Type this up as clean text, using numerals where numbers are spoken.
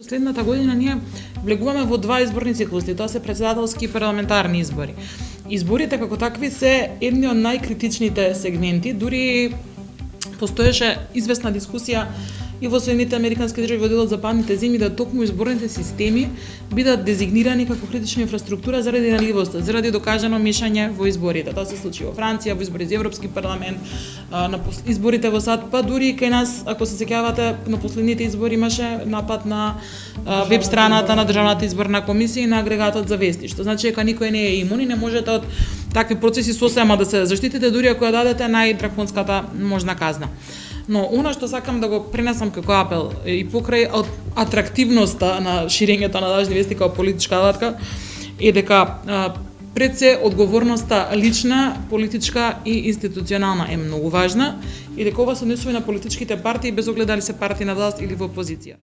Следната година ние влегуваме во два изборни циклуси, тоа се претседателски и парламентарни избори. Изборите како такви се едни од најкритичните сегменти, дури постоеше известна дискусија и во Соединетите американски држави во делот западните земји да токму изборните системи бидат дезигнирани како критична инфраструктура заради ранливост, заради докажано мешање во изборите. Тоа се случи во Франција, во избори за Европски парламент, на изборите во САД, па дури кај нас, ако се сеќавате, на последните избори имаше напад на веб страната на Државната изборна комисија и на агрегатот за вести, што значи дека никој не е имун и не можете од такви процеси сосема да се заштитите дури ако ја дадете најдраконската можна казна. Но она што сакам да го пренесам како апел и покрај атрактивноста на ширењето на лажни вести како политичка алатка е дека пред се одговорноста лична, политичка и институционална е многу важна и дека ова се однесува на политичките партии без оглед дали се партии на власт или во опозиција.